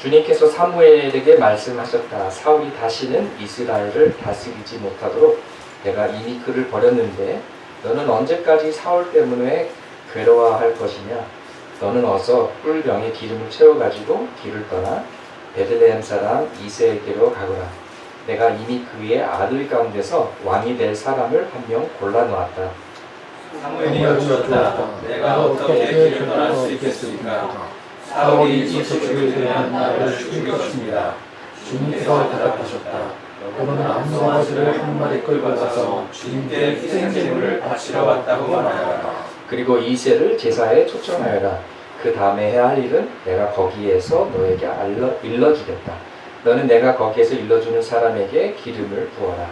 주님께서 사무엘에게 말씀하셨다. 사울이 다시는 이스라엘을 다스리지 못하도록 내가 이미 그를 버렸는데 너는 언제까지 사울 때문에 괴로워할 것이냐? 너는 어서 꿀병에 기름을 채워가지고 길을 떠나 베들레헴 사람 이새에게로 가거라. 내가 이미 그의 아들 가운데서 왕이 될 사람을 한 명 골라놓았다. 사무엘이 여쭈었다. 내가 어떻게 길을 떠날 수 있겠습니까? 사울이 이새를 대한 나를 죽일 것입니다. 주님께서 대답하셨다. 너는 암송아지를 한 마리 끌고 가서 주님께 희생제물을 바치러 왔다고 말하라. 그리고 이새를 제사에 초청하여라. 그 다음에 해야 할 일은 내가 거기에서 너에게 일러주겠다. 너는 내가 거기에서 일러주는 사람에게 기름을 부어라.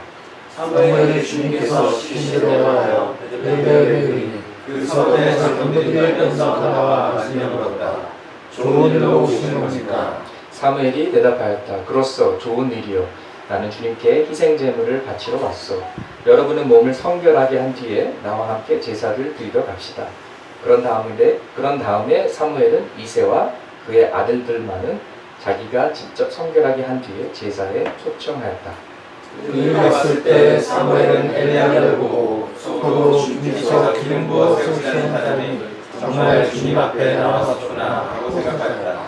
사무엘이 주님께서 시키신 대로 하여 베들레헴에 이르니 그 서원의 장로들이 뺀서 나와 말씀을 물었다. 좋은 일로 오시는 겁니까? 사무엘이 대답하였다. 그렇소, 좋은 일이요. 나는 주님께 희생제물을 바치러 왔소. 여러분은 몸을 성결하게 한 뒤에 나와 함께 제사를 드리러 갑시다. 그런 다음에 사무엘은 이새와 그의 아들들만은 자기가 직접 성결하게 한 뒤에 제사에 초청하였다. 이를 봤을 때 사무엘은 엘리야를 보고 속으로 주님께서 기름 부어 세우시는 사람이 정말 주님 앞에 나왔었구나 하고 생각하였다.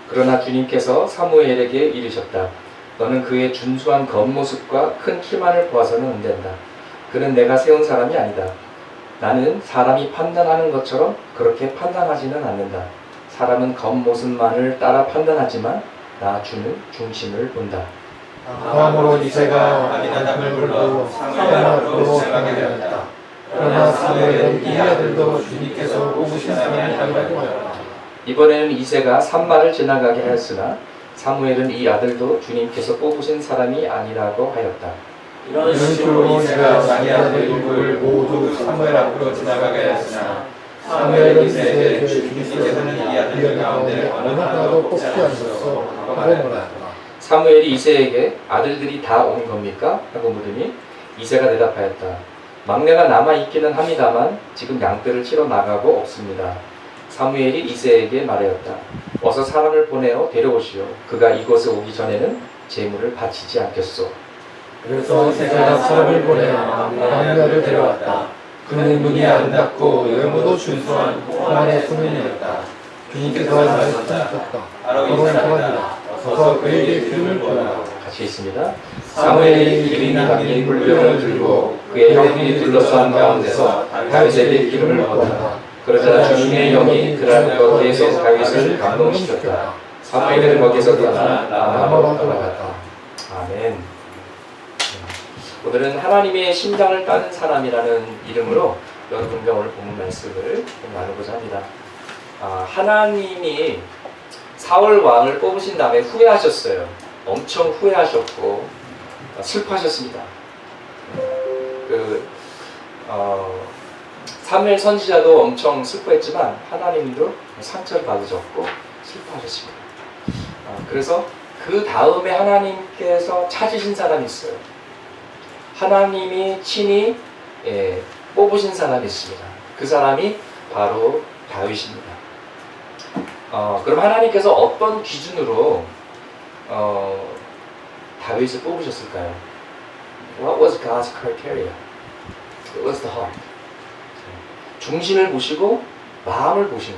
그러나 주님께서 사무엘에게 이르셨다. 너는 그의 준수한 겉모습과 큰 키만을 보아서는 안 된다. 그는 내가 세운 사람이 아니다. 나는 사람이 판단하는 것처럼 그렇게 판단하지는 않는다. 사람은 겉모습만을 따라 판단하지만 나 주는 중심을 본다. 다음으로 이새가 아비나답을 불러 사무엘 앞으로 나가게 되었다. 그러나 사무엘은 이 아들도 주님께서 뽑으신 사람이 아니라고 하였다. 이번에는 이새가 산마를 지나가게 하였으나 사무엘은 이 아들도 주님께서 뽑으신 사람이 아니라고 하였다. 이런 식으로 이새가 자기 아들 일곱을 모두 사무엘 앞으로 지나가게 하였으나 사무엘은 이새에게 주님께서는 이 아들 가운데 어느 하나도 뽑지 않으셨소 하고 말했다. 사무엘이 이새에게 아들들이 다 온 겁니까? 하고 물으니 이새가 대답하였다. 막내가 남아있기는 합니다만 지금 양떼를 치러 나가고 없습니다. 사무엘이 이새에게 말하였다. 어서 사람을 보내어 데려오시오. 그가 이곳에 오기 전에는 제물을 바치지 않겠소. 그래서 이새가 사람을 보내어 막내를 데려왔다. 그는 눈이 아름답고 외모도 준수한 호환의 소년이었다. 주님께서 말씀하셨다. 바로 이 사람이다. 어서 그에게 기름을 부어라. 같이 있습니다. 사무엘이 기름이 담긴 물병을 들고 그의 형들이 둘러싼 가운데서 다윗에게 기름을 부었다. 그러자 주님의 영이 거기에서 다윗을 감동시켰다. 사무엘은 거기서 떠나 라마로 돌아갔다. 아멘. 오늘은 하나님의 심장을 따는 사람이라는 이름으로 여러분과 오늘 본문 말씀을 나누고자 합니다. 하나님이 사울 왕을 뽑으신 다음에 후회하셨어요. 엄청 후회하셨고 슬퍼하셨습니다. 사무엘 선지자도 엄청 슬퍼했지만 하나님도 상처를 받으셨고 슬퍼하셨습니다. 그래서 그 다음에 하나님께서 찾으신 사람이 있어요. 하나님이 친히 뽑으신 사람이 있습니다. 그 사람이 바로 다윗입니다. 그럼 하나님께서 어떤 기준으로 다윗을 뽑으셨을까요? What was God's criteria? It was the heart. 중심을 보시고 마음을 보신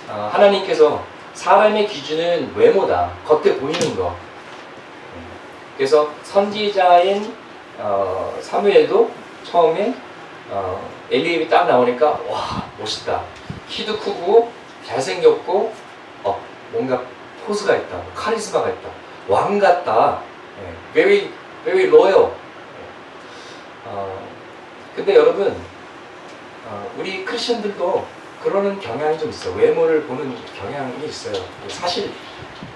거예요. 하나님께서 사람의 기준은 외모다. 겉에 보이는 거. 그래서 선지자인 사무엘도 처음에 엘리압이 딱 나오니까 와 멋있다. 키도 크고 잘생겼고 뭔가 포스가 있다. 카리스마가 있다. 왕 같다. very loyal. 근데 여러분 우리 크리스천들도 그러는 경향이 좀 있어요. 외모를 보는 경향이 있어요. 사실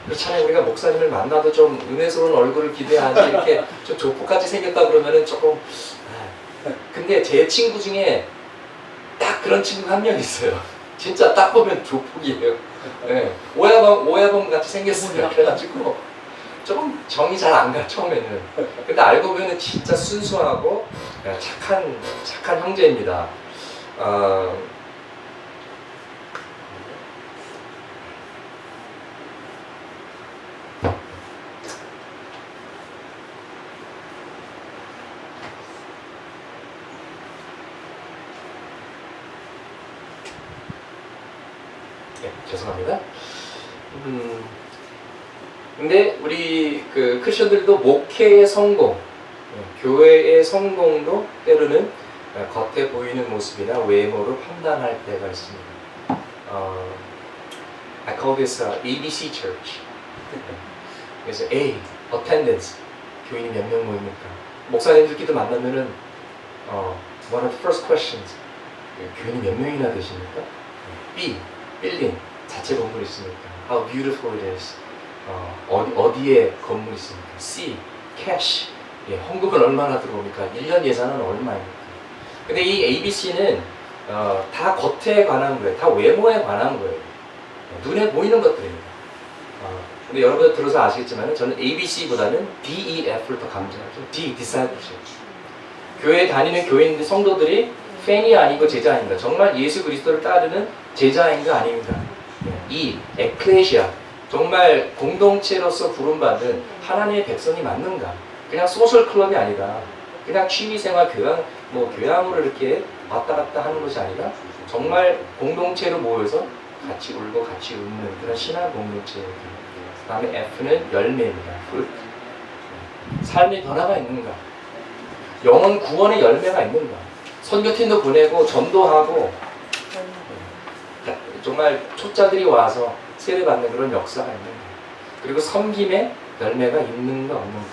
그렇잖아요. 우리가 목사님을 만나도 좀 은혜스러운 얼굴을 기대하지 이렇게 좀 조폭같이 생겼다 그러면은 조금 근데 제 친구 중에 딱 그런 친구가 한 명 있어요. 진짜 딱 보면 조폭이에요. 네. 오야범 같이 생겼어요. 그래가지고 조금 정이 잘 안 가 처음에는. 근데 알고 보면 진짜 순수하고 착한 형제입니다. 네, 죄송합니다. 근데 우리 그 크리스천들도 목회의 성공, 교회의 성공도 때로는 겉에 보이는 모습이나 외모로 판단할 때가 있습니다. I call this ABC Church. 그래서 A, attendance. 교인이 몇 명 모입니까? 목사님들끼리 만나면은 one of the first questions. 교인이 몇 명이나 되십니까? B, building. 자체 건물 있습니까? How beautiful it is. 어디에 건물 있습니까? C, cash. 예, 헌금은 얼마나 들어옵니까? 1년 예산은 얼마입니까? 근데 이 ABC는 다 겉에 관한 거예요. 다 외모에 관한 거예요. 눈에 보이는 것들입니다. 근데 여러분 들어서 아시겠지만 저는 ABC보다는 DEF를 더 강조하죠. D, discipleship. 교회에 다니는 교인들, 성도들이 팬이 아니고 제자입니다. 정말 예수 그리스도를 따르는 제자인가 아닙니다. E, ecclesia. 정말 공동체로서 부름받은 하나님의 백성이 맞는가? 그냥 소셜 클럽이 아니라 그냥 취미생활 교양으로 이렇게 왔다 갔다 하는 것이 아니라 정말 공동체로 모여서 같이 울고 같이 웃는 그런 신앙 공동체예요. 그 다음에 F는 열매입니다. fruit. 삶의 변화가 있는가? 영혼 구원의 열매가 있는가? 선교팀도 보내고 전도하고 정말 초짜들이 와서 세례받는 그런 역사가 있는가? 그리고 섬김의 열매가 있는가 없는가?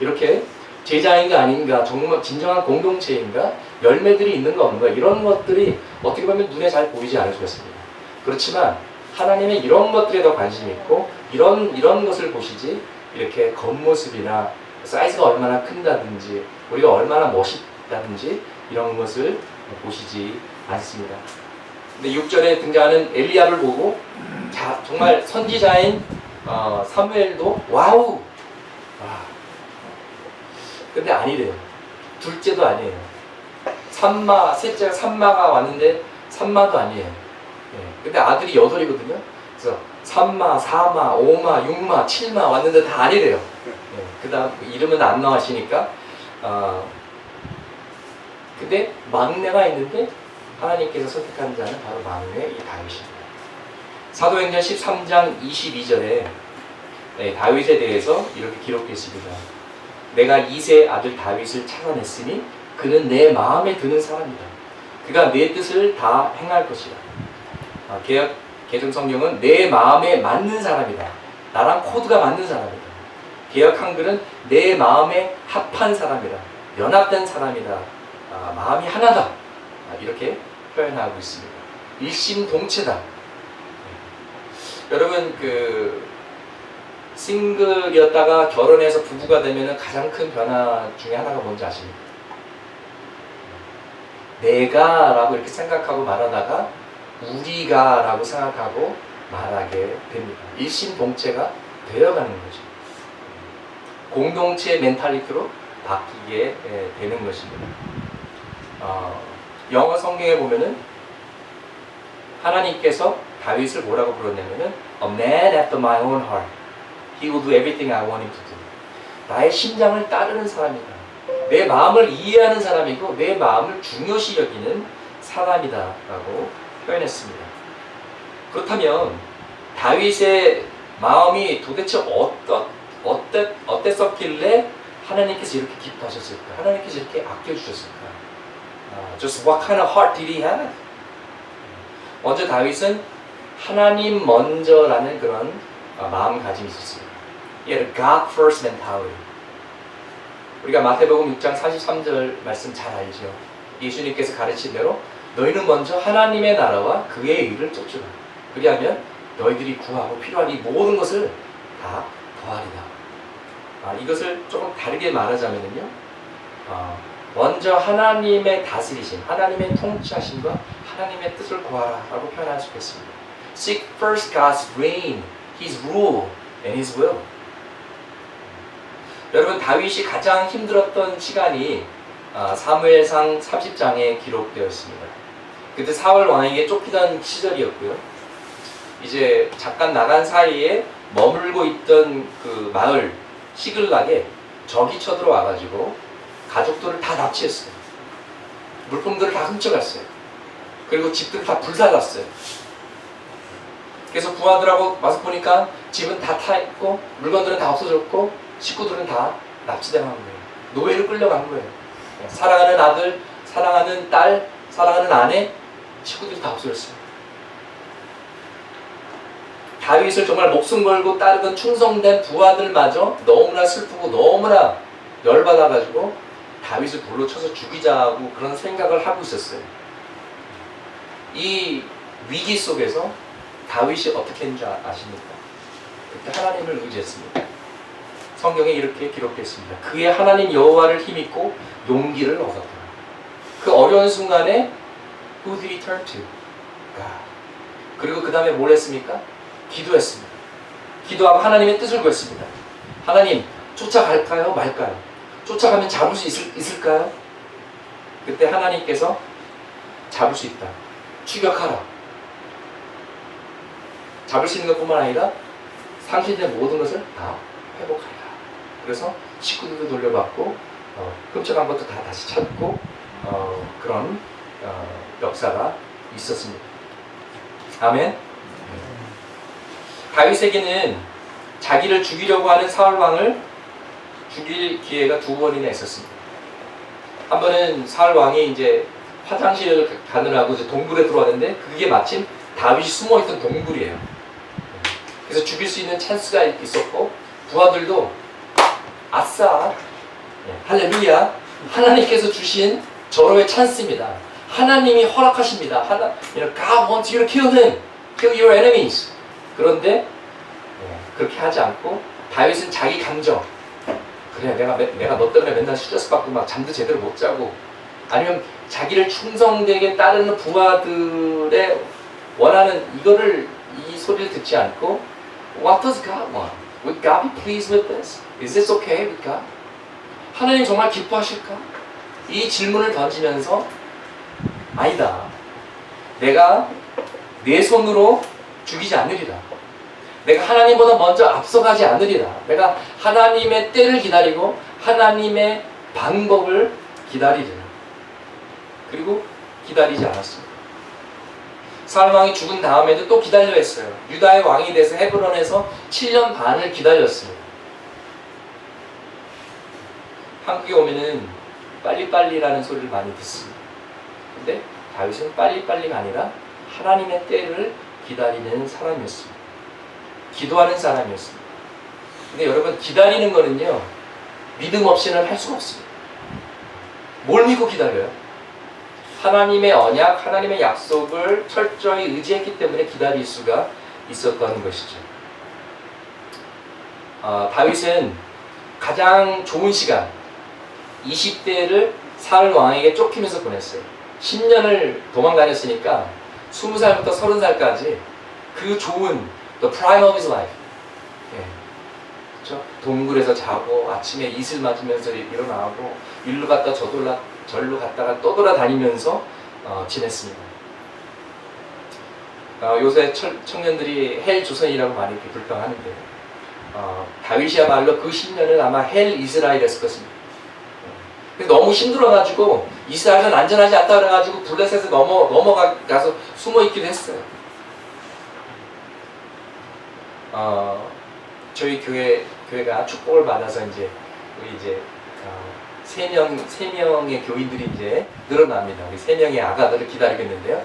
이렇게 제자인가 아닌가, 정말 진정한 공동체인가, 열매들이 있는가 없는가, 이런 것들이 어떻게 보면 눈에 잘 보이지 않을 수 있습니다. 그렇지만 하나님의 이런 것들에 더 관심이 있고 이런 것을 보시지 이렇게 겉모습이나 사이즈가 얼마나 큰다든지 우리가 얼마나 멋있다든지 이런 것을 보시지 않습니다. 근데 6절에 등장하는 엘리야를 보고 정말 선지자인 사무엘도 와우! 근데 아니래요. 둘째도 아니에요. 셋째가 산마가 왔는데 산마도 아니에요. 근데 아들이 8이거든요. 그래서 3마, 4마, 5마, 6마, 7마 왔는데 다 아니래요. 그 다음 이름은 안 나와시니까 근데 막내가 있는데 하나님께서 선택한 자는 바로 막내 이 다윗입니다. 사도행전 13장 22절에 다윗에 대해서 이렇게 기록되어 있습니다. 내가 이새의 아들 다윗을 찾아냈으니 그는 내 마음에 드는 사람이다. 그가 내 뜻을 다 행할 것이다. 개역 개정 성경은 내 마음에 맞는 사람이다. 나랑 코드가 맞는 사람이다. 개역 한글은 내 마음에 합한 사람이다. 연합된 사람이다. 마음이 하나다. 이렇게 표현하고 있습니다. 일심동체다. 여러분 싱글이었다가 결혼해서 부부가 되면 가장 큰 변화 중에 하나가 뭔지 아십니까? 내가 라고 이렇게 생각하고 말하다가 우리가 라고 생각하고 말하게 됩니다. 일심동체가 되어가는 거죠. 공동체 멘탈리티로 바뀌게 되는 것입니다. 영어 성경에 보면은 하나님께서 다윗을 뭐라고 부르냐면은 A man after my own heart. He will do everything I want him to do. 나의 심장을 따르는 사람이다. 내 마음을 이해하는 사람이고 내 마음을 중요시 여기는 사람이다 라고 표현했습니다. 그렇다면 다윗의 마음이 도대체 어땠었길래 하나님께서 이렇게 기뻐하셨을까? 하나님께서 이렇게 아껴주셨을까? Just what kind of heart did he have? 먼저 다윗은 하나님 먼저라는 그런 마음가짐이 있었습니다. He had a God first mentality. 우리가 마태복음 6장 43절 말씀 잘 알죠. 예수님께서 가르친 대로 너희는 먼저 하나님의 나라와 그의 의를 쫓으라. 그리하면 너희들이 구하고 필요한 이 모든 것을 다 더하리라. 이것을 조금 다르게 말하자면요. 먼저 하나님의 다스리심, 하나님의 통치하심과 하나님의 뜻을 구하라 라고 표현할 수 있겠습니다. Seek first God's reign, His rule, and His will. 여러분 다윗이 가장 힘들었던 시간이 사무엘상 30장에 기록되어 있습니다. 그때 사울 왕에게 쫓기던 시절이었고요. 이제 잠깐 나간 사이에 머물고 있던 그 마을 시글락에 적이 쳐들어와가지고 가족들을 다 납치했어요. 물품들을 다 훔쳐갔어요. 그리고 집들을 다 불살랐어요. 그래서 부하들하고 와서 보니까 집은 다 타 있고 물건들은 다 없어졌고 식구들은 다 납치당한 거예요. 노예로 끌려간 거예요. 사랑하는 아들, 사랑하는 딸, 사랑하는 아내, 식구들이 다 없어졌어요. 다윗을 정말 목숨 걸고 따르던 충성된 부하들마저 너무나 슬프고 너무나 열받아가지고 다윗을 돌로 쳐서 죽이자고 그런 생각을 하고 있었어요. 이 위기 속에서 다윗이 어떻게 했는지 아십니까? 그때 하나님을 의지했습니다. 성경에 이렇게 기록했습니다. 그의 하나님 여호와를 힘입고 용기를 얻었다. 그 어려운 순간에 Who did he turn to? God. 그리고 그 다음에 뭘 했습니까? 기도했습니다. 기도하고 하나님의 뜻을 구했습니다. 하나님, 쫓아갈까요? 말까요? 쫓아가면 잡을 수 있을까요? 그때 하나님께서 잡을 수 있다. 추격하라. 잡을 수 있는 것뿐만 아니라 상실된 모든 것을 다 회복하라. 그래서 식구들도 돌려받고 훔쳐간 것도 다 다시 찾고 그런 역사가 있었습니다. 아멘. 다윗에게는 자기를 죽이려고 하는 사울 왕을 죽일 기회가 두 번이나 있었습니다. 한 번은 사울 왕이 이제 화장실을 가느라고 이제 동굴에 들어왔는데 그게 마침 다윗이 숨어있던 동굴이에요. 그래서 죽일 수 있는 찬스가 있었고 부하들도 아싸, 할렐루야, 하나님께서 주신 절호의 찬스입니다. 하나님이 허락하십니다. God wants you to kill him, kill your enemies. 그런데 그렇게 하지 않고 다윗은 자기 감정, 그래 내가 너 때문에 맨날 스트레스 받고 막 잠도 제대로 못 자고, 아니면 자기를 충성되게 따르는 부하들의 원하는 이 소리를 듣지 않고 What does God want? Would God be pleased with this? Is this okay with God? 하나님 정말 기뻐하실까? 이 질문을 던지면서 아니다. 내가 내 손으로 죽이지 않으리라. 내가 하나님보다 먼저 앞서가지 않으리라. 내가 하나님의 때를 기다리고 하나님의 방법을 기다리리라. 그리고 기다리지 않았습니다. 사울 왕이 죽은 다음에도 또 기다려 했어요. 유다의 왕이 돼서 헤브론에서 7년 반을 기다렸습니다. 한국에 오면은 빨리빨리라는 소리를 많이 듣습니다. 근데 다윗은 빨리빨리가 아니라 하나님의 때를 기다리는 사람이었습니다. 기도하는 사람이었습니다. 근데 여러분, 기다리는 거는요, 믿음 없이는 할 수가 없습니다. 뭘 믿고 기다려요? 하나님의 언약, 하나님의 약속을 철저히 의지했기 때문에 기다릴 수가 있었던 것이죠. 다윗은 가장 좋은 시간, 20대를 사울 왕에게 쫓기면서 보냈어요. 10년을 도망 다녔으니까 20살부터 30살까지 그 좋은 the prime of his life, 그렇죠? 동굴에서 자고 아침에 이슬 맞으면서 일어나고 일로 갔다 절로 갔다가 또 돌아다니면서 지냈습니다. 요새 청년들이 헬 조선이라고 많이 불평하는데 다윗이야말로 그 10년은 아마 헬 이스라엘이었을 것입니다. 너무 힘들어가지고 이스라엘은 안전하지 않다 그래가지고 블레셋에 넘어가서 숨어있기도 했어요. 저희 교회가 축복을 받아서 이제 세 명의 교인들이 이제 늘어납니다. 우리 3명의 아가들을 기다리고 있는데요.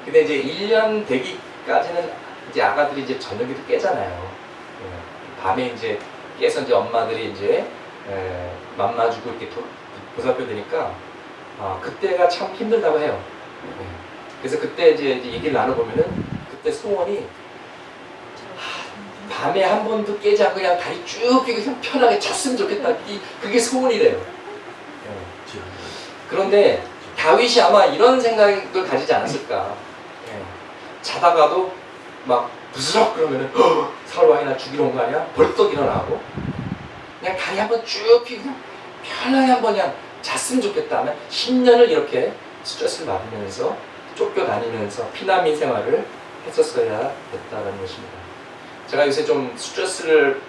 근데 이제 1년 되기까지는 이제 아가들이 이제 저녁에도 깨잖아요. 밤에 이제 깨서 이제 엄마들이 이제 맘마주고 이렇게 보살펴 드니까 그때가 참 힘들다고 해요. 그래서 그때 이제 얘기를 나눠보면은 그때 소원이 밤에 한 번도 깨지 않고 그냥 다리 쭉 펴고 그냥 편하게 잤으면 좋겠다. 그게 소원이래요. 그런데 다윗이 아마 이런 생각을 가지지 않았을까. 자다가도 막 부스럭 그러면은 사울 왕이 나 죽이러 온 거 아니야? 벌떡 일어나고 그냥 다리 한번 쭉 펴고 그냥 편하게 한번 그냥 잤으면 좋겠다 하면 10년을 이렇게 스트레스를 받으면서 쫓겨다니면서 피난민 생활을 했었어야 됐다는 것입니다. 제가 요새 좀 스트레스를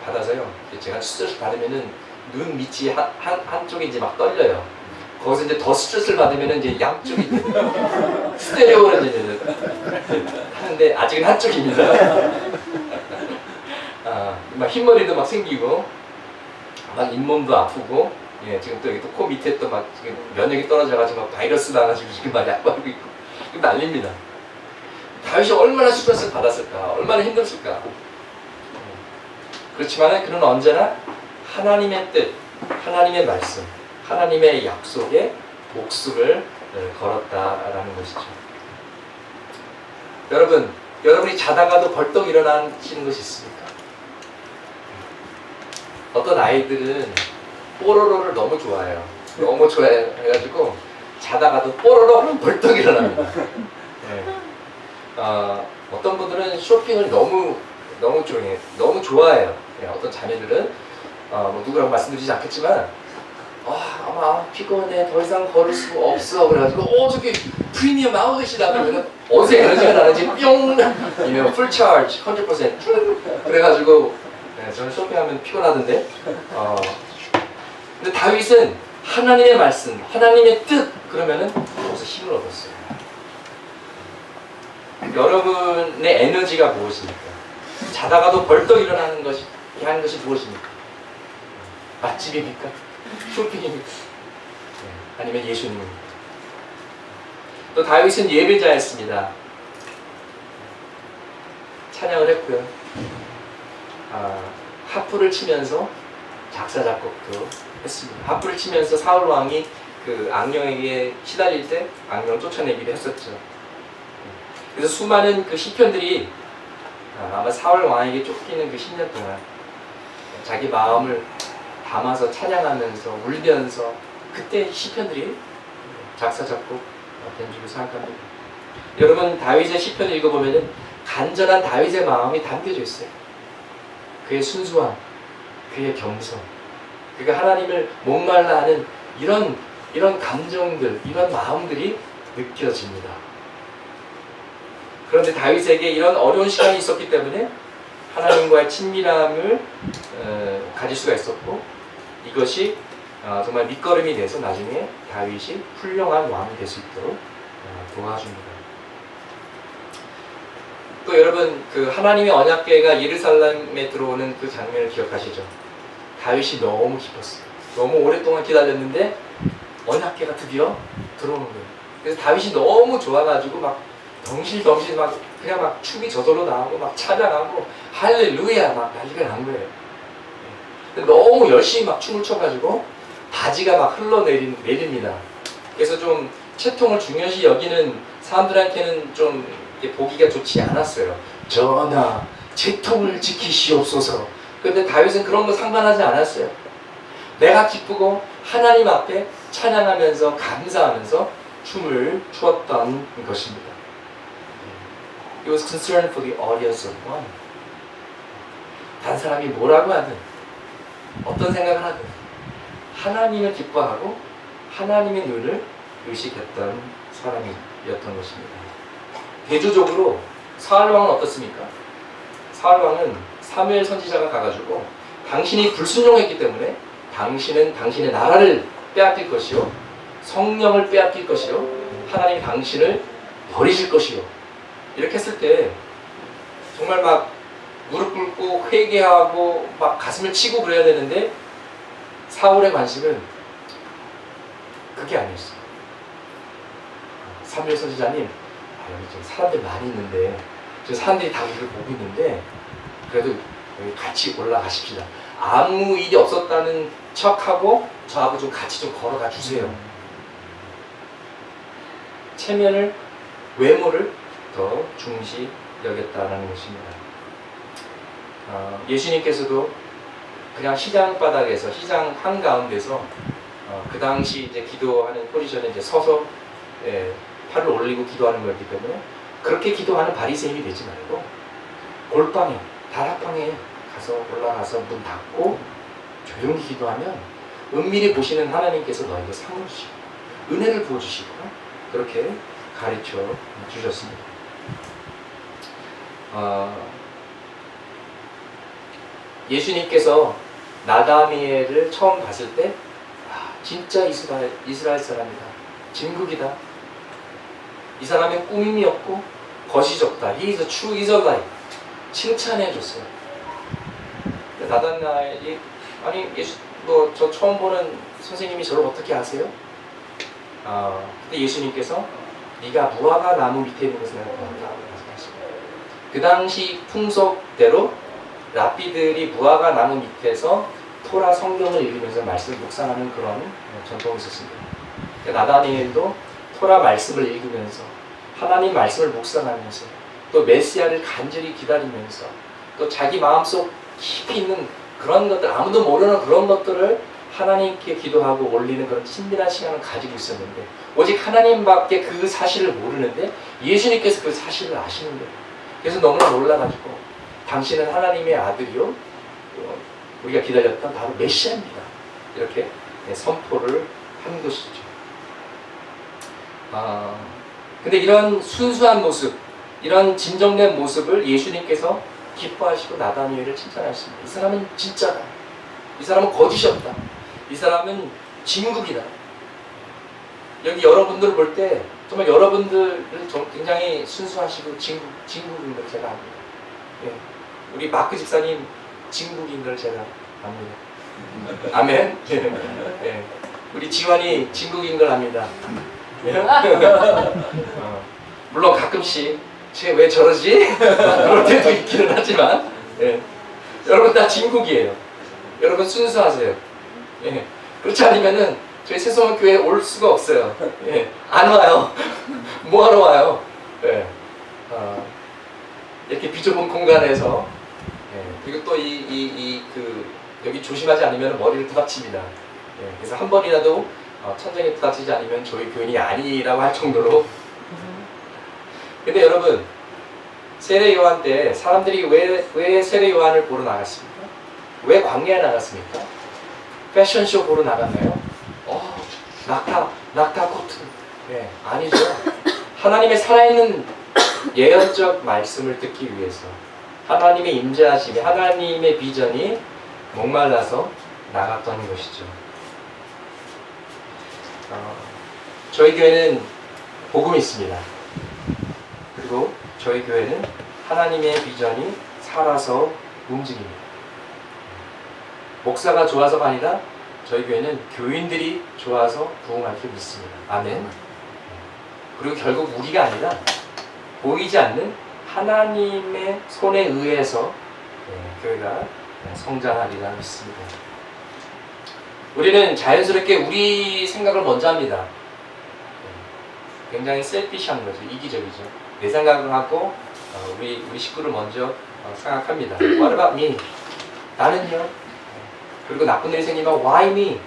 받아서요. 제가 스트레스 받으면은 눈 밑이 한쪽이 이제 막 떨려요. 거기서 이제 더 스트레스를 받으면 이제 양쪽이 스테레오를 이제 하는데 아직은 한쪽입니다. 막 흰머리도 막 생기고 막 잇몸도 아프고 예, 지금 또 코 밑에 또 막 지금 면역이 떨어져가지고 막 바이러스 나가지고 지금 막 약 바르고 있고 지금 난립니다. 다윗이 얼마나 스트레스를 받았을까, 얼마나 힘들었을까. 그렇지만 그는 언제나 하나님의 뜻, 하나님의 말씀, 하나님의 약속에 목숨을 걸었다라는 것이죠. 여러분이 자다가도 벌떡 일어나시는 것이 있습니까? 어떤 아이들은 뽀로로를 너무 좋아해요. 너무 좋아해가지고 자다가도 뽀로로 벌떡 일어납니다. 네. 어떤 분들은 쇼핑을 너무 좋아해요. 네, 어떤 자녀들은 뭐 누구라고 말씀드리지 않겠지만 아마 피곤해 더 이상 걸을 수가 없어 그래가지고 저기 프리미엄 아웃렛이다 그러면 어디서 에너지가 나는지 뿅 이면 풀 차지 100% 그래가지고 네, 저는 쇼핑하면 피곤하던데 근데 다윗은 하나님의 말씀 하나님의 뜻 그러면은 거기서 힘을 얻었어요. 여러분의 에너지가 무엇입니까? 자다가도 벌떡 일어나는 것이 하는 것이 무엇입니까? 맛집입니까? 쇼핑입니까? 아니면 예수님입니까? 또 다윗은 예배자였습니다. 찬양을 했고요. 하프를 치면서 작사 작곡도 했습니다. 하프를 치면서 사울 왕이 그 악령에게 시달릴 때 악령 쫓아내기도 했었죠. 그래서 수많은 그 시편들이 아마 사울 왕에게 쫓기는 그 10년 동안 자기 마음을 담아서 찬양하면서 울면서 그때 시편들이 작사 작곡 된 줄로 생각합니다. 여러분 다윗의 시편을 읽어보면 간절한 다윗의 마음이 담겨져 있어요. 그의 순수함, 그의 겸손, 그가 하나님을 목말라 하는 이런 감정들, 이런 마음들이 느껴집니다. 그런데 다윗에게 이런 어려운 시간이 있었기 때문에 하나님과의 친밀함을 가질 수가 있었고 이것이 정말 밑거름이 돼서 나중에 다윗이 훌륭한 왕이 될 수 있도록 도와줍니다. 또 여러분 그 하나님의 언약궤가 예루살렘에 들어오는 그 장면을 기억하시죠? 다윗이 너무 기뻤어요. 너무 오랫동안 기다렸는데 언약궤가 드디어 들어오는 거예요. 그래서 다윗이 너무 좋아가지고 막 덩실덩실 막 그냥 막 춤이 저절로 나오고 막 찬양하고 할렐루야 막 난리가 난 거예요. 근데 너무 열심히 막 춤을 춰가지고 바지가 막 흘러내립니다. 그래서 좀 채통을 중요시 여기는 사람들한테는 좀 보기가 좋지 않았어요. 전하, 채통을 지키시옵소서. 그런데 다윗은 그런 거 상관하지 않았어요. 내가 기쁘고 하나님 앞에 찬양하면서 감사하면서 춤을 추었던 것입니다. It was concerned for the audience of one. 다른 사람이 뭐라고 하든 어떤 생각을 하든 하나님을 기뻐하고 하나님의 눈을 의식했던 사람이었던 것입니다. 대조적으로 사울왕은 어떻습니까? 사울왕은 사무엘 선지자가 가가지고 당신이 불순종했기 때문에 당신은 당신의 나라를 빼앗길 것이요 성령을 빼앗길 것이요 하나님이 당신을 버리실 것이요 이렇게 했을 때 정말 막 무릎 꿇고 회개하고 막 가슴을 치고 그래야 되는데 사울의 관심은 그게 아니었어요. 사무엘 선지자님 여기 지금 사람들 많이 있는데 지금 사람들이 다 우리를 보고 있는데 그래도 여기 같이 올라가십시다. 아무 일이 없었다는 척하고 저하고 좀 같이 좀 걸어가 주세요. 체면을 외모를 더 중시 여겼다라는 것입니다. 예수님께서도 그냥 시장 바닥에서 시장 한가운데서 그 당시 이제 기도하는 포지션에 이제 서서 팔을 올리고 기도하는 거였기 때문에 그렇게 기도하는 바리새인이 되지 말고 골방에 다락방에 가서 올라가서 문 닫고 조용히 기도하면 은밀히 보시는 하나님께서 너에게 상을 주시고 은혜를 부어주시고 그렇게 가르쳐 주셨습니다. 예수님께서 나다미엘을 처음 봤을 때 진짜 이스라엘 사람이다. 진국이다. 이 사람의 꾸밈이었고 거시적다. He is a true Israelite. 칭찬해 줬어요. 나단나엘이 아니 예수 저 처음 보는 선생님이 저를 어떻게 아세요? 그때 예수님께서 네가 무화과 나무 밑에 있는 것을 내가 보았다. 그 당시 풍속대로 랍비들이 무화과 나무 밑에서 토라 성경을 읽으면서 말씀을 묵상하는 그런 전통이 있었습니다. 나다니엘도 토라 말씀을 읽으면서 하나님 말씀을 묵상하면서 또 메시아를 간절히 기다리면서 또 자기 마음속 깊이 있는 그런 것들, 아무도 모르는 그런 것들을 하나님께 기도하고 올리는 그런 친밀한 시간을 가지고 있었는데 오직 하나님밖에 그 사실을 모르는데 예수님께서 그 사실을 아시는 거예요. 그래서 너무나 놀라가지고 당신은 하나님의 아들이요 우리가 기다렸던 바로 메시아입니다. 이렇게 선포를 한 것이죠. 근데 이런 순수한 모습, 이런 진정된 모습을 예수님께서 기뻐하시고 나다니엘을 칭찬하십니다. 이 사람은 진짜다. 이 사람은 거짓이었다. 이 사람은 진국이다. 여기 여러분들을 볼 때 정말 여러분들은 굉장히 순수하시고 진국인 걸 제가 압니다. 예. 우리 마크 집사님 진국인 걸 제가 압니다. 아멘. 예. 우리 지환이 진국인 걸 압니다. 예. 물론 가끔씩 쟤 왜 저러지? 그럴 때도 있기는 하지만 예. 여러분 다 진국이에요. 여러분 순수하세요. 예. 그렇지 않으면은 저희 새소문 교회에 올 수가 없어요. 예. 안 와요. 뭐하러 와요? 예. 이렇게 비좁은 공간에서 예. 그리고 또 여기 조심하지 않으면 머리를 부닥칩니다. 예. 그래서 한 번이라도 천장에 부닥치지 않으면 저희 교인이 아니라고 할 정도로. 근데 여러분 세례 요한 때 사람들이 왜 세례 요한을 보러 나갔습니까? 왜 광야에 나갔습니까? 패션쇼 보러 나갔나요? 낙타 코트. 네, 아니죠. 하나님의 살아있는 예언적 말씀을 듣기 위해서 하나님의 임재하심이 하나님의 비전이 목말라서 나갔던 것이죠. 저희 교회는 복음이 있습니다. 그리고 저희 교회는 하나님의 비전이 살아서 움직입니다. 목사가 좋아서가 아니라 저희 교회는 교인들이 좋아서 부흥할 줄 믿습니다. 아멘. 그리고 결국 우리가 아니라 보이지 않는 하나님의 손에 의해서 교회가 성장하리라 믿습니다. 우리는 자연스럽게 우리 생각을 먼저 합니다. 굉장히 셀피시한 거죠. 이기적이죠. 내 생각을 하고 우리 식구를 먼저 생각합니다. What about me? 나는요? 그리고 나쁜 일이 생기면 why me?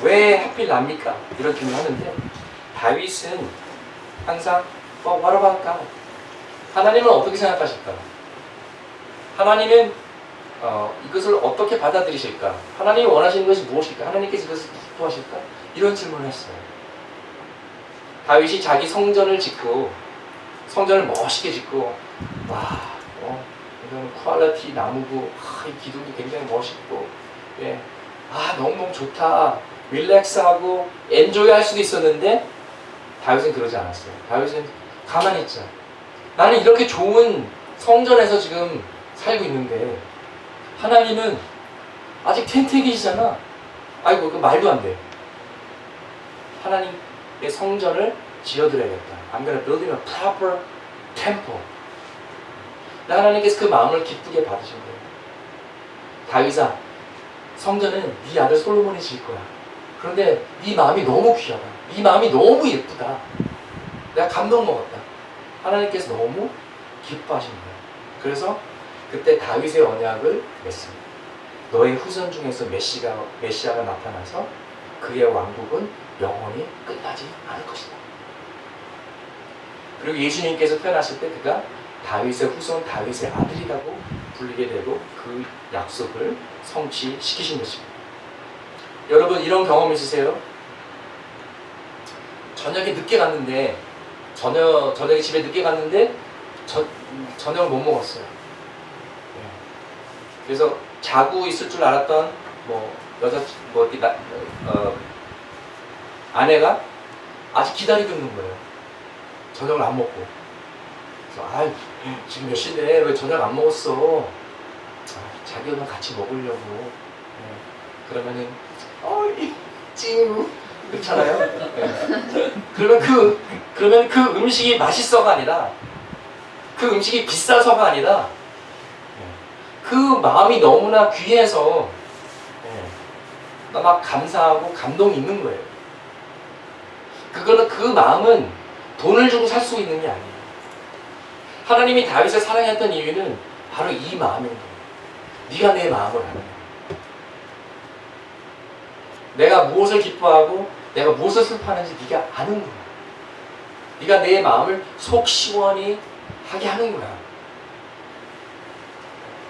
왜 하필 납니까? 이런 질문을 하는데 다윗은 항상 what about God? 하나님은 어떻게 생각하실까? 하나님은 이것을 어떻게 받아들이실까? 하나님이 원하시는 것이 무엇일까? 하나님께서 이것을 기뻐하실까? 이런 질문을 했어요. 다윗이 자기 성전을 짓고 성전을 멋있게 짓고 이건 퀄리티 나무고 이 기둥도 굉장히 멋있고 너무너무 좋다 릴렉스하고 엔조이 할 수도 있었는데 다윗은 그러지 않았어요. 다윗은 가만히 있자. 나는 이렇게 좋은 성전에서 지금 살고 있는데 하나님은 아직 텐트에 계시잖아. 아이고 그 말도 안 돼. 하나님의 성전을 지어드려야겠다. I'm gonna build him a proper temple. 하나님께서 그 마음을 기쁘게 받으신 거예요. 다윗아, 성전은 네 아들 솔로몬이 지을 거야. 그런데 네 마음이 너무 귀하다. 네 마음이 너무 예쁘다. 내가 감동 먹었다. 하나님께서 너무 기뻐하신 거예요. 그래서 그때 다윗의 언약을 맺습니다. 너의 후손 중에서 메시아가 나타나서 그의 왕국은 영원히 끝나지 않을 것이다. 그리고 예수님께서 태어나실 때 그가 다윗의 후손, 다윗의 아들이라고 불리게 되고 그 약속을 성취시키신 것입니다. 여러분 이런 경험 있으세요? 저녁에 늦게 갔는데 저녁에 집에 늦게 갔는데 저녁을 못 먹었어요. 아내가 아직 기다리고 있는 거예요. 저녁을 안 먹고. 그래서 지금 몇 시인데 왜 저녁 안 먹었어? 자기 오늘 같이 먹으려고. 그러면은 찡 그렇잖아요. 그러면 그 음식이 맛있어가 아니라 그 음식이 비싸서가 아니라 그 마음이 너무나 귀해서 막 감사하고 감동이 있는 거예요. 그 마음은 돈을 주고 살 수 있는 게 아니에요. 하나님이 다윗을 사랑했던 이유는 바로 이 마음인 거예요. 네가 내 마음을 아는 거예요. 내가 무엇을 기뻐하고 내가 무엇을 슬퍼하는지 네가 아는 거야. 네가 내 마음을 속 시원히 하게 하는 거야.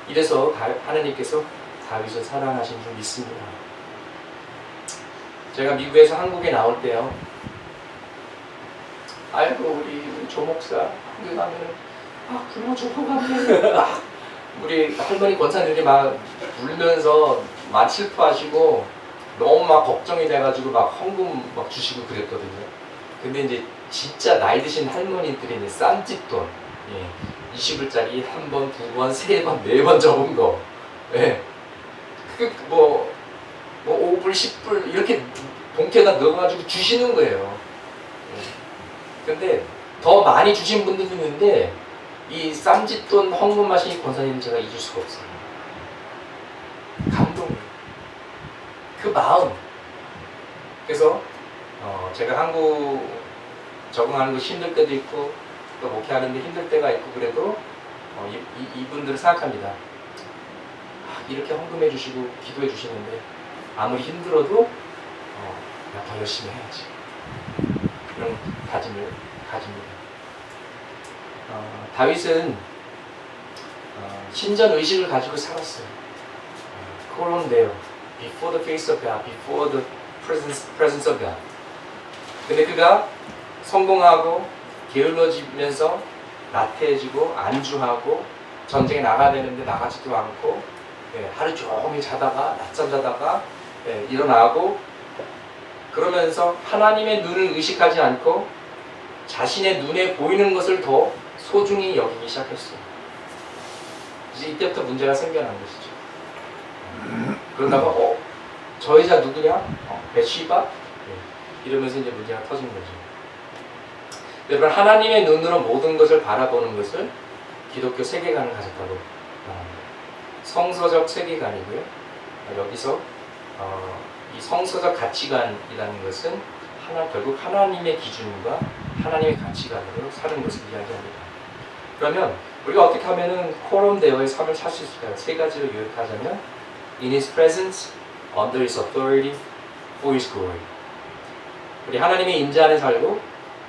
이래서 하나님께서 다윗을 사랑하신 줄 믿습니다. 제가 미국에서 한국에 나올 때요. 아이고 우리 조 목사 한국에 가면은 굶어 죽을 것 같네. 우리 할머니 권사님들이 막 울면서 막 슬퍼하시고 너무 막 걱정이 돼가지고 막 헌금 막 주시고 그랬거든요. 근데 이제 진짜 나이 드신 할머니들이 이제 쌈짓돈 20불짜리 한 번, 두 번, 세 번, 네 번 적은 거. 뭐 5불, 10불 이렇게 봉투에다 넣어가지고 주시는 거예요. 근데 더 많이 주신 분들도 있는데 이 쌈짓돈 헌금 마신 권사님을 제가 잊을 수가 없어요. 감동이에요. 그 마음. 그래서 제가 한국 적응하는 거 힘들 때도 있고 또 목회하는데 힘들 때가 있고 그래도 이분들을 생각합니다. 이렇게 헌금해 주시고 기도해 주시는데 아무리 힘들어도 내가 더 열심히 해야지. 그런 다짐을 가집니다. 다윗은 신전 의식을 가지고 살았어요. 그런데요. Before the face of God, before the presence of God. 근데 그가 성공하고 게을러지면서 나태해지고 안주하고 전쟁에 나가야 되는데 나가지도 않고 하루 종일 자다가 낮잠 자다가 일어나고 그러면서 하나님의 눈을 의식하지 않고 자신의 눈에 보이는 것을 더 소중히 여기기 시작했어요. 이제 이때부터 문제가 생겨난 것이죠. 그러다가 저 여자 누구냐? 베시바? 이러면서 이제 문제가 터진 거죠. 여러분 하나님의 눈으로 모든 것을 바라보는 것을 기독교 세계관을 가졌다고 말합니다. 성서적 세계관이고요. 여기서 이 성서적 가치관이라는 것은 결국 하나님의 기준과 하나님의 가치관으로 사는 것을 이야기합니다. 그러면 우리가 어떻게 하면은 코럼데어의 삶을 살 수 있을까요? 세 가지로 요약하자면 In His presence, under His authority, for His glory. 우리 하나님의 임재 안에 살고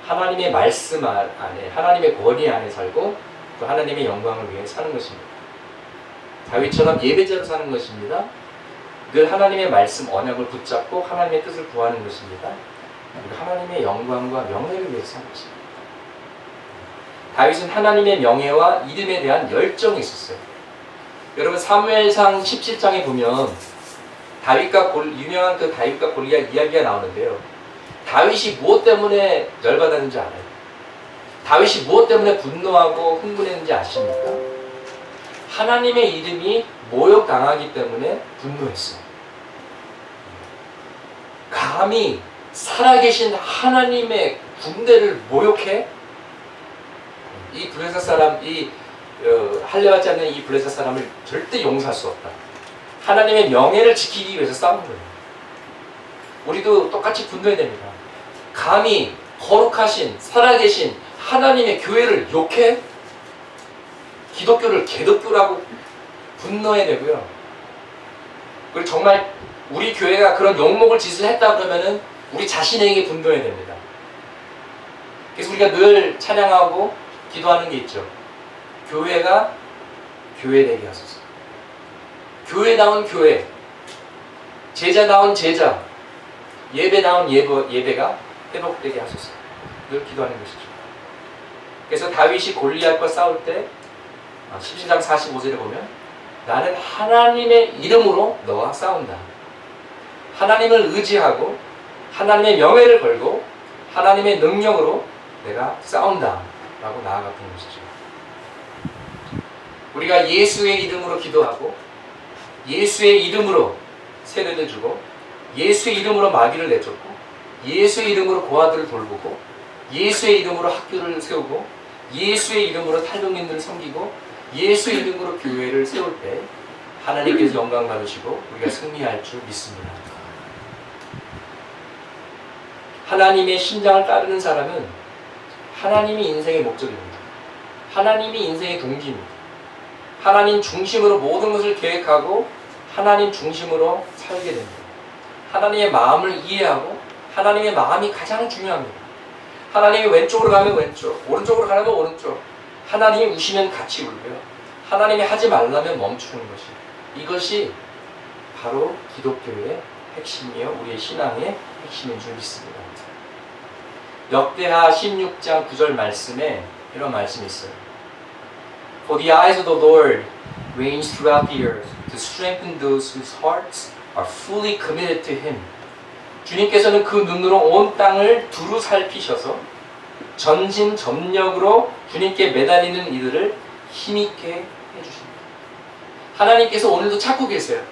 하나님의 말씀 안에 하나님의 권위 안에 살고 또 하나님의 영광을 위해 사는 것입니다. 다윗처럼 예배자로 사는 것입니다. 늘 하나님의 말씀 언약을 붙잡고 하나님의 뜻을 구하는 것입니다. 그리고 하나님의 영광과 명예를 위해서 사는 것입니다. 다윗은 하나님의 명예와 이름에 대한 열정이 있었어요. 여러분 사무엘상 17장에 보면 유명한 그 다윗과 골리앗 이야기가 나오는데요. 다윗이 무엇 때문에 열받았는지 알아요? 다윗이 무엇 때문에 분노하고 흥분했는지 아십니까? 하나님의 이름이 모욕 당하기 때문에 분노했어요. 감히 살아계신 하나님의 군대를 모욕해? 이 블레셋 사람, 할례받지 않는 이 블레셋 사람을 절대 용서할 수 없다. 하나님의 명예를 지키기 위해서 싸운 거예요. 우리도 똑같이 분노해야 됩니다. 감히 거룩하신 살아계신 하나님의 교회를 욕해? 기독교를 개독교라고 분노해야 되고요. 그리고 정말 우리 교회가 그런 욕먹을 짓을 했다 그러면은 우리 자신에게 분노해야 됩니다. 그래서 우리가 늘 찬양하고 기도하는 게 있죠. 교회가 교회되게 하소서. 교회다운 교회, 제자다운 제자, 예배다운 예배가 회복되게 하소서. 늘 기도하는 것이죠. 그래서 다윗이 골리앗과 싸울 때 17장 45절에 보면 나는 하나님의 이름으로 너와 싸운다. 하나님을 의지하고 하나님의 명예를 걸고 하나님의 능력으로 내가 싸운다 라고 나아갔던 것이죠. 우리가 예수의 이름으로 기도하고 예수의 이름으로 세례를 주고 예수의 이름으로 마귀를 내쫓고 예수의 이름으로 고아들을 돌보고 예수의 이름으로 학교를 세우고 예수의 이름으로 탈북민들을 섬기고 예수의 이름으로 교회를 세울 때 하나님께서 영광 받으시고 우리가 승리할 줄 믿습니다. 하나님의 심장을 따르는 사람은 하나님이 인생의 목적입니다. 하나님이 인생의 동기입니다. 하나님 중심으로 모든 것을 계획하고 하나님 중심으로 살게 됩니다. 하나님의 마음을 이해하고 하나님의 마음이 가장 중요합니다. 하나님이 왼쪽으로 가면 왼쪽, 오른쪽으로 가면 오른쪽, 하나님이 우시면 같이 울고요. 하나님이 하지 말라면 멈추는 것이, 이것이 바로 기독교의 핵심이요 우리의 신앙의 핵심인 줄 믿습니다. 역대하 16장 9절 말씀에 이런 말씀이 있어요. For the eyes of the Lord range throughout the earth to strengthen those whose hearts are fully committed to Him. 주님께서는 그 눈으로 온 땅을 두루 살피셔서 전심전력으로 주님께 매달리는 이들을 힘있게 해주십니다. 하나님께서 오늘도 찾고 계세요.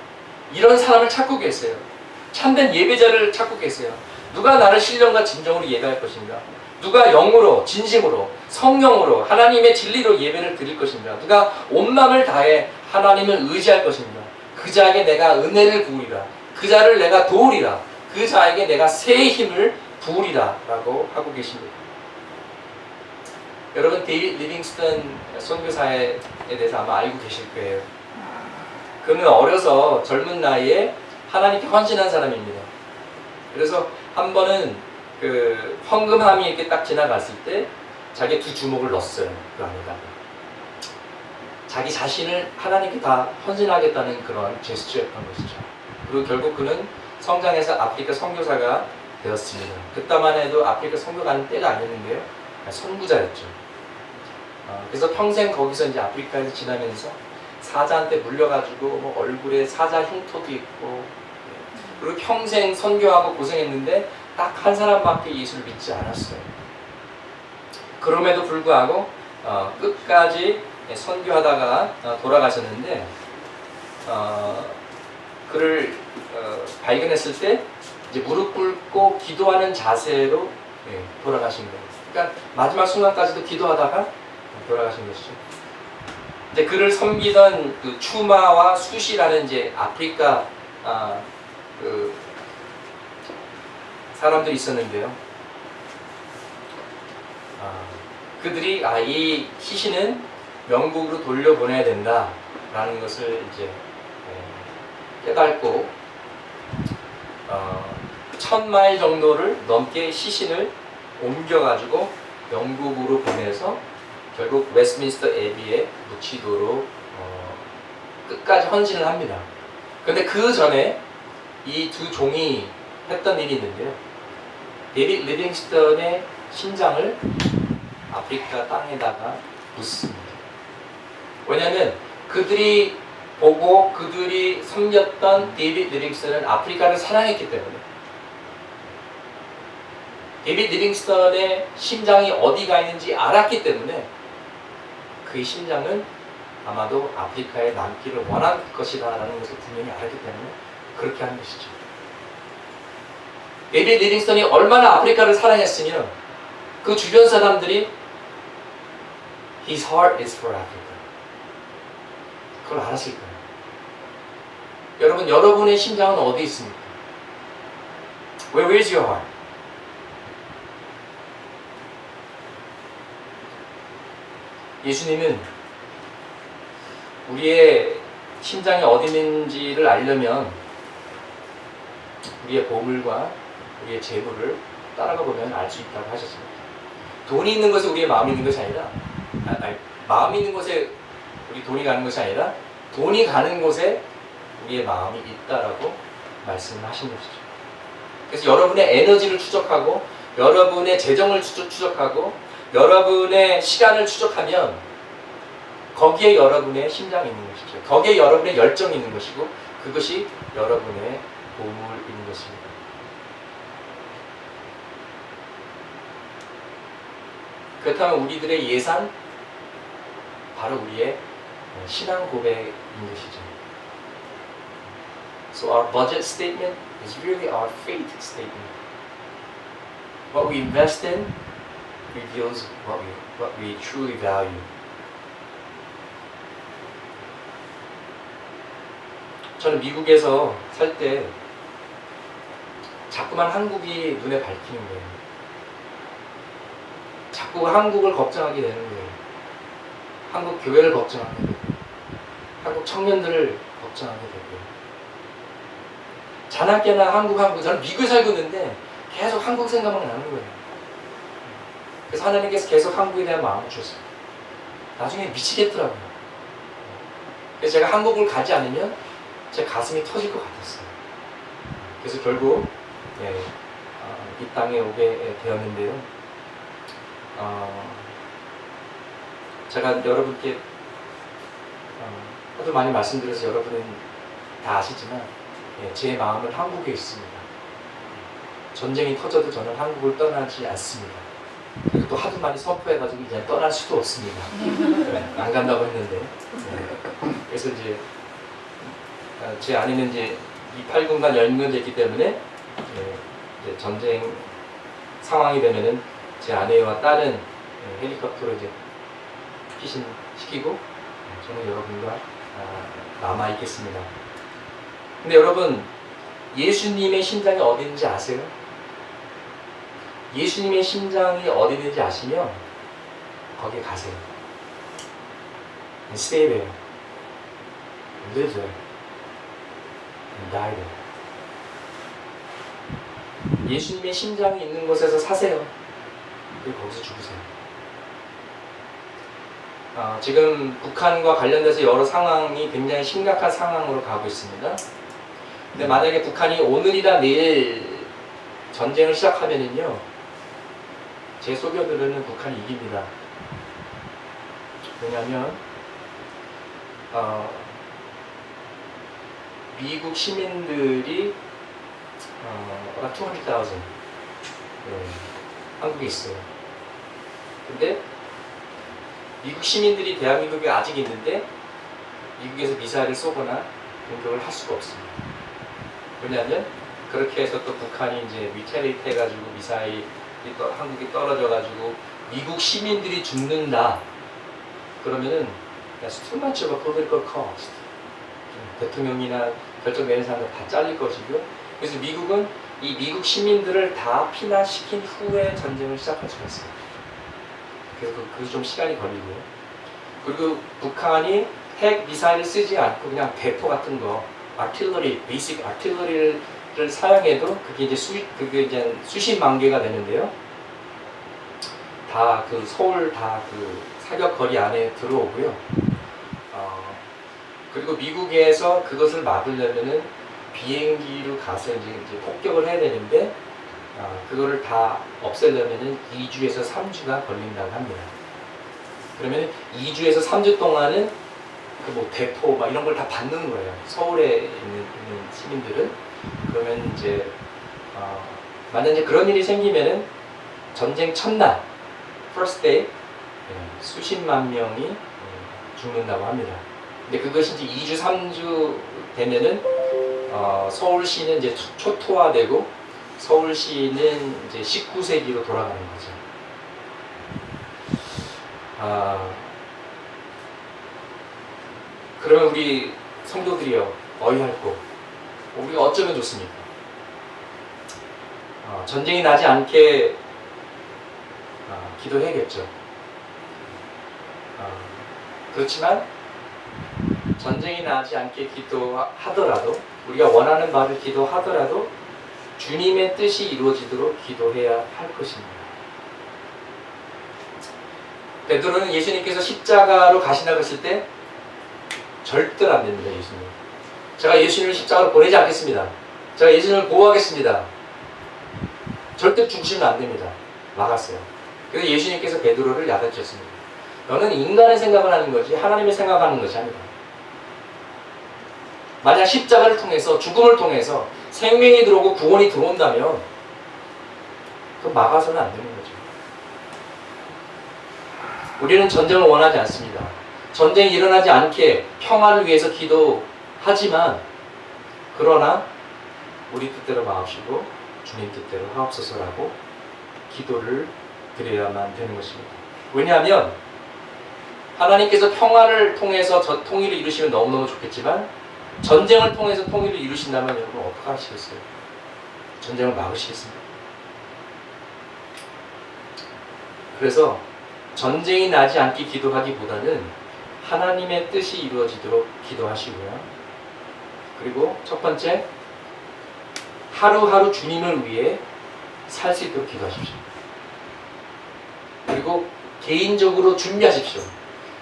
이런 사람을 찾고 계세요. 참된 예배자를 찾고 계세요. 누가 나를 신령과 진정으로 예배할 것인가? 누가 영으로, 진심으로, 성령으로, 하나님의 진리로 예배를 드릴 것인가? 누가 온 마음을 다해 하나님을 의지할 것인가? 그 자에게 내가 은혜를 부으리라. 그 자를 내가 도우리라. 그 자에게 내가 새 힘을 부으리라 라고 하고 계십니다. 여러분, 데이빗 리빙스턴 선교사에 대해서 아마 알고 계실 거예요. 그는 어려서 젊은 나이에 하나님께 헌신한 사람입니다. 그래서 한 번은 그 헌금함이 이렇게 딱 지나갔을 때 자기 두 주먹을 넣었어요. 그 안에다가 자기 자신을 하나님께 다 헌신하겠다는 그런 제스처였던 것이죠. 그리고 결국 그는 성장해서 아프리카 선교사가 되었습니다. 그때만 해도 아프리카 선교 가는 때가 아니었는데요, 선구자였죠. 그래서 평생 거기서 이제 아프리카에서 지나면서 사자한테 물려가지고 뭐 얼굴에 사자 흉터도 있고, 그리고 평생 선교하고 고생했는데 딱 한 사람밖에 예수를 믿지 않았어요. 그럼에도 불구하고 끝까지 선교하다가 돌아가셨는데, 그를 발견했을 때 이제 무릎 꿇고 기도하는 자세로 돌아가신 거예요. 그러니까 마지막 순간까지도 기도하다가 돌아가신 것이죠. 이제 그를 섬기던 그 추마와 수시라는 이제 아프리카 그 사람들이 있었는데요. 그들이 이 시신은 영국으로 돌려보내야 된다라는 것을 이제 깨닫고 1000마일 정도를 넘게 시신을 옮겨가지고 영국으로 보내서 결국 웨스트민스터 애비에 묻히도록 끝까지 헌신을 합니다. 그런데 그 전에 이 두 종이 했던 일이 있는데요. 데이빗 리빙스턴의 심장을 아프리카 땅에다가 묻습니다. 왜냐하면 그들이 보고 그들이 섬겼던 데이빗 리빙스턴은 아프리카를 사랑했기 때문에, 데이빗 리빙스턴의 심장이 어디가 있는지 알았기 때문에 그의 심장은 아마도 아프리카에 남기를 원할 것이다 라는 것을 분명히 알았기 때문에 그렇게 한 것이죠. 데이빗 리빙스턴이 얼마나 아프리카를 사랑했으면 그 주변 사람들이 His heart is for Africa, 그걸 알았을 거예요. 여러분, 여러분의 심장은 어디 있습니까? Where is your heart? 예수님은 우리의 심장이 어디 있는지를 알려면 우리의 보물과 우리의 재물을 따라가 보면 알 수 있다고 하셨습니다. 돈이 있는 곳에 우리의 마음이 있는 것이 아니라, 마음이 있는 곳에 우리 돈이 가는 것이 아니라 돈이 가는 곳에 우리의 마음이 있다라고 말씀을 하신 것이죠. 그래서 여러분의 에너지를 추적하고 여러분의 재정을 추적하고 여러분의 시간을 추적하면 거기에 여러분의 심장이 있는 것이죠. 거기에 여러분의 열정이 있는 것이고 그것이 여러분의 보물인 것입니다. 그렇다면 우리들의 예산, 바로 우리의 신앙 고백인 것이죠. So our budget statement is really our faith statement. What we invest in reveals what we truly value. 저는 미국에서 살 때 자꾸만 한국이 눈에 밟히는 거예요. 자꾸 한국을 걱정하게 되는 거예요. 한국 교회를 걱정하게 되고, 한국 청년들을 걱정하게 되고. 자나깨나 한국. 저는 미국에 살고 있는데 계속 한국 생각만 나는 거예요. 그래서 하나님께서 계속 한국에 대한 마음을 주셨어요. 나중에 미치겠더라고요. 그래서 제가 한국을 가지 않으면 제 가슴이 터질 것 같았어요. 그래서 결국 이 땅에 오게 되었는데요. 제가 여러분께 하도 많이 말씀드려서 여러분은 다 아시지만 제 마음은 한국에 있습니다. 전쟁이 터져도 저는 한국을 떠나지 않습니다. 그리고 또 하도 많이 선포해가지고 이제 떠날 수도 없습니다. 안 간다고 했는데. 그래서 이제 제 아내는 이제 이 8군간 연명됐기 때문에 이제 전쟁 상황이 되면은 제 아내와 딸은 헬리콥터로 이제 피신시키고 저는 여러분과 남아 있겠습니다. 근데 여러분, 예수님의 심장이 어디 있는지 아세요? 예수님의 심장이 어디 있는지 아시면 거기에 가세요. Stay there. Live there. And die there. 예수님의 심장이 있는 곳에서 사세요. 그리고 거기서 죽으세요. 지금 북한과 관련돼서 여러 상황이 굉장히 심각한 상황으로 가고 있습니다. 근데 만약에 북한이 오늘이나 내일 전쟁을 시작하면은요, 제 소견으로는 북한이 이깁니다. 왜냐하면 미국 시민들이 about 200,000 한국에 있어요. 근데 미국 시민들이 대한민국에 아직 있는데 미국에서 미사일을 쏘거나 공격을 할 수가 없습니다. 왜냐하면 그렇게 해서 또 북한이 이제 리테리트 해가지고 미사일이 또 한국에 떨어져가지고 미국 시민들이 죽는다. 그러면은 that's too much of a political cost. 대통령이나 결정되는 사람들 다 잘릴 것이고요. 그래서 미국은 이 미국 시민들을 다 피난시킨 후에 전쟁을 시작할 수가 있습니다. 그래서 그게 좀 시간이 걸리고요. 그리고 북한이 핵 미사일을 쓰지 않고 그냥 대포 같은 거, 아틸러리, 베이직 아틸러리를 사용해도 그게 이제 수십만 개가 되는데요. 다 그 서울 다 그 사격 거리 안에 들어오고요. 그리고 미국에서 그것을 막으려면은 비행기로 가서 이제 폭격을 해야 되는데 그거를 다 없애려면은 2주에서 3주가 걸린다고 합니다. 그러면 2주에서 3주 동안은 그 뭐 대포 막 이런 걸 다 받는 거예요. 서울에 있는 시민들은. 그러면 이제 만약 이제 그런 일이 생기면은 전쟁 첫날 first day 수십만 명이 죽는다고 합니다. 근데 그것이 이제 2주 3주 되면은 서울시는 이제 초토화되고 서울시는 이제 19세기로 돌아가는 거죠. 그러면 우리 성도들이요, 어이할고 우리가 어쩌면 좋습니까? 전쟁이 나지 않게 기도해야겠죠. 그렇지만 전쟁이 나지 않게 기도하더라도, 우리가 원하는 바를 기도하더라도 주님의 뜻이 이루어지도록 기도해야 할 것입니다. 베드로는 예수님께서 십자가로 가신다고 했을 때 절대로 안 됩니다. 예수님, 제가 예수님을 십자가로 보내지 않겠습니다. 제가 예수님을 보호하겠습니다. 절대 죽으시면 안 됩니다. 막았어요. 그래서 예수님께서 베드로를 야단쳤습니다. 너는 인간의 생각을 하는 거지 하나님의 생각하는 것이 아니다. 만약 십자가를 통해서, 죽음을 통해서 생명이 들어오고 구원이 들어온다면 그 막아서는 안 되는 거죠. 우리는 전쟁을 원하지 않습니다. 전쟁이 일어나지 않게 평화를 위해서 기도하지만 그러나 우리 뜻대로 마옵시고 주님 뜻대로 하옵소서라고 기도를 드려야만 되는 것입니다. 왜냐하면 하나님께서 평화를 통해서 통일을 이루시면 너무너무 좋겠지만 전쟁을 통해서 통일을 이루신다면 여러분 어떻게 하시겠어요? 전쟁을 막으시겠습니까? 그래서 전쟁이 나지 않게 기도하기보다는 하나님의 뜻이 이루어지도록 기도하시고요. 그리고 첫 번째, 하루하루 주님을 위해 살 수 있도록 기도하십시오. 그리고 개인적으로 준비하십시오.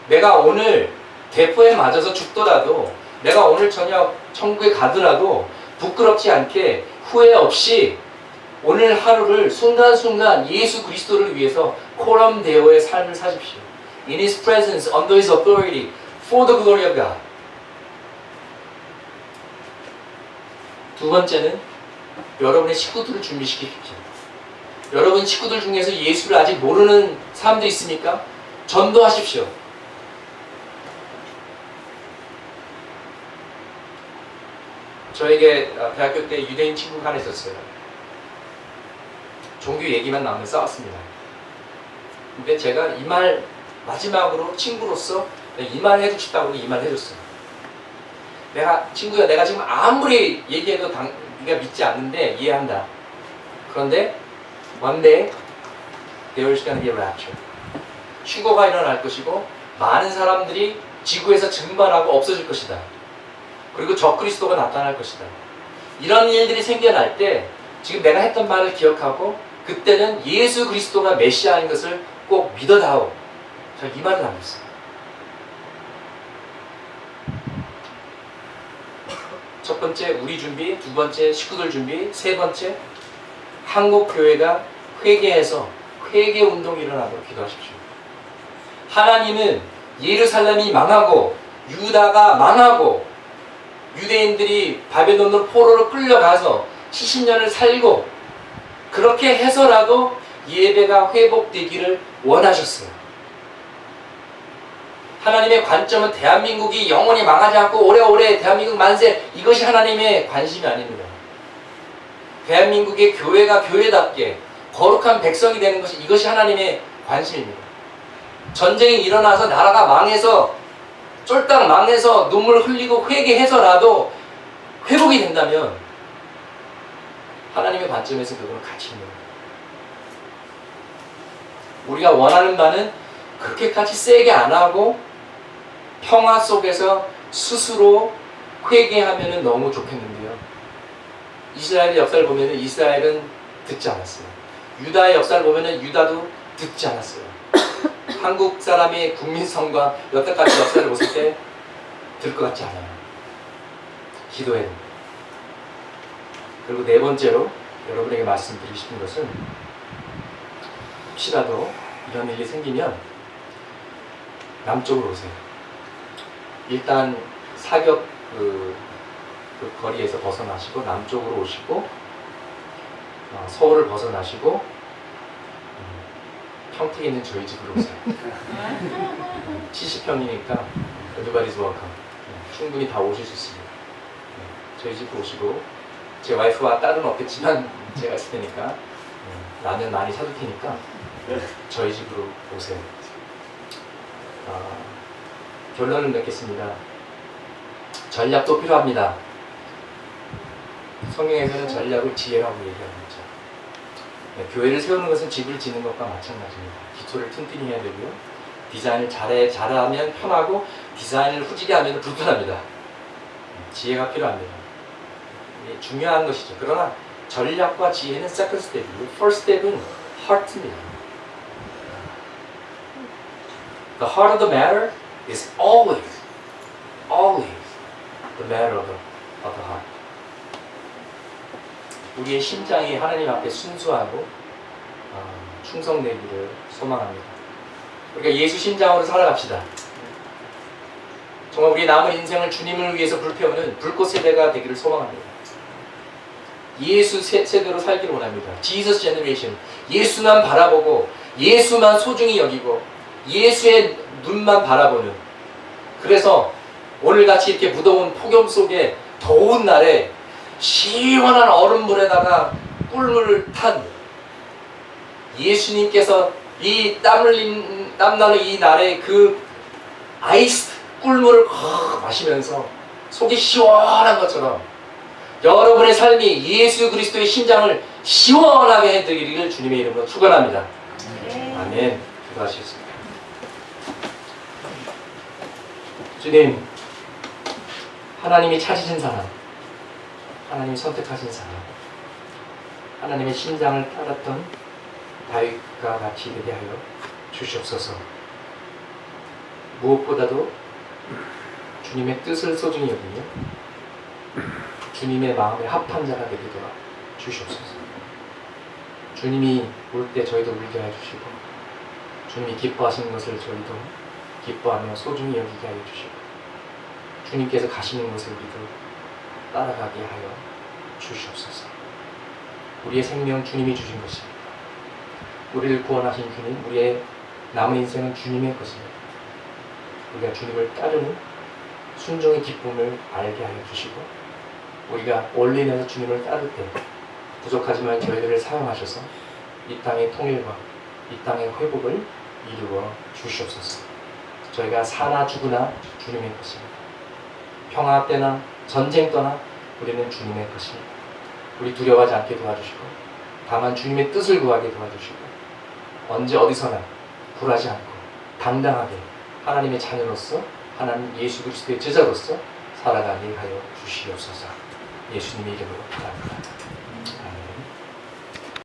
내가 오늘 대포에 맞아서 죽더라도, 내가 오늘 저녁 천국에 가더라도 부끄럽지 않게 후회 없이 오늘 하루를 순간순간 예수 그리스도를 위해서 코럼데오의 삶을 사십시오. In His presence, under His authority, for the glory of God. 두 번째는 여러분의 식구들을 준비시키십시오. 여러분 식구들 중에서 예수를 아직 모르는 사람도 있습니까? 전도하십시오. 저에게 대학교 때 유대인 친구가 하나 있었어요. 종교 얘기만 나오면 싸웠습니다. 근데 제가 이 말 마지막으로 친구로서 이 말 해주고 싶다고 이 말 해줬어요. 친구야, 내가 지금 아무리 얘기해도 네가 믿지 않는데 이해한다. 그런데 one day there is going to be a rapture. 휴거가 일어날 것이고 많은 사람들이 지구에서 증발하고 없어질 것이다. 그리고 적그리스도가 나타날 것이다. 이런 일들이 생겨날 때 지금 내가 했던 말을 기억하고 그때는 예수 그리스도가 메시아인 것을 꼭 믿어다오. 제가 이 말을 남겼어요. 첫 번째 우리 준비, 두 번째 식구들 준비, 세 번째 한국 교회가 회개해서 회개 운동이 일어나도록 기도하십시오. 하나님은 예루살렘이 망하고 유다가 망하고 유대인들이 바벨론으로 포로로 끌려가서 70년을 살고 그렇게 해서라도 예배가 회복되기를 원하셨어요. 하나님의 관점은 대한민국이 영원히 망하지 않고 오래오래 대한민국 만세, 이것이 하나님의 관심이 아닙니다. 대한민국의 교회가 교회답게 거룩한 백성이 되는 것이, 이것이 하나님의 관심입니다. 전쟁이 일어나서 나라가 망해서 쫄딱 망해서 눈물 흘리고 회개해서라도 회복이 된다면 하나님의 관점에서 그거는 가치 있는 거예요. 우리가 원하는 바는 그렇게까지 세게 안 하고 평화 속에서 스스로 회개하면 너무 좋겠는데요. 이스라엘의 역사를 보면 이스라엘은 듣지 않았어요. 유다의 역사를 보면 유다도 듣지 않았어요. 한국 사람의 국민성과 여태까지 역사를 보실 때 들 것 같지 않아요. 기도해야 됩니다. 그리고 네 번째로 여러분에게 말씀드리고 싶은 것은, 혹시라도 이런 일이 생기면 남쪽으로 오세요. 일단 사격 그 거리에서 벗어나시고 남쪽으로 오시고 서울을 벗어나시고 평택에 있는 저희 집으로 오세요. 70평이니까 everybody's welcome. 충분히 다 오실 수 있습니다. 저희 집으로 오시고, 제 와이프와 딸은 없겠지만 제가 있을 테니까 라면 많이 사줄 테니까 저희 집으로 오세요. 결론을 맺겠습니다. 전략도 필요합니다. 성경에서는 전략을 지혜라고 얘기합니다. 교회를 세우는 것은 집을 짓는 것과 마찬가지입니다. 기초를 튼튼히 해야 되고요. 디자인을 잘하면 편하고 디자인을 후지게 하면 불편합니다. 지혜가 필요합니다. 이게 중요한 것이죠. 그러나 전략과 지혜는 second step이고 first step은 heart입니다. The heart of the matter is always the matter of the heart. 우리의 심장이 하나님 앞에 순수하고 충성되기를 소망합니다. 그러니까 예수 심장으로 살아갑시다. 정말 우리 남은 인생을 주님을 위해서 불태우는 불꽃 세대가 되기를 소망합니다. 예수 세대로 살기를 원합니다. Jesus generation. 예수만 바라보고 예수만 소중히 여기고 예수의 눈만 바라보는, 그래서 오늘같이 이렇게 무더운 폭염 속에 더운 날에 시원한 얼음물에다가 꿀물을 탄 예수님께서 이 땀나는 이 날에 그 아이스 꿀물을 마시면서 속이 시원한 것처럼 여러분의 삶이 예수 그리스도의 심장을 시원하게 해드리기를 주님의 이름으로 축원합니다. 아멘. 기도하시겠습니다. 주님, 하나님이 찾으신 사람, 하나님이 선택하신 사람, 하나님의 심장을 따랐던 다윗과 같이 되게 하여 주시옵소서. 무엇보다도 주님의 뜻을 소중히 여기며 주님의 마음에 합한 자가 되게 도와 주시옵소서. 주님이 올 때 저희도 울게 해주시고, 주님이 기뻐하시는 것을 저희도 기뻐하며 소중히 여기게 하여 주시고, 주님께서 가시는 것을 우리도 따라가게 하여 주시옵소서. 우리의 생명 주님이 주신 것입니다. 우리를 구원하신 주님, 우리의 남은 인생은 주님의 것입니다. 우리가 주님을 따르는 순종의 기쁨을 알게 하여 주시고, 우리가 올인해서 주님을 따를 때 부족하지만 저희들을 사용하셔서 이 땅의 통일과 이 땅의 회복을 이루어 주시옵소서. 저희가 사나 죽으나 주님의 것입니다. 평화 때나 전쟁 떠나 우리는 주님의 것입니다. 우리 두려워하지 않게 도와주시고, 다만 주님의 뜻을 구하게 도와주시고, 언제 어디서나 굴하지 않고 당당하게 하나님의 자녀로서, 하나님 예수 그리스도의 제자로서 살아가게 하여 주시옵소서. 예수님의 이름으로 기도합니다.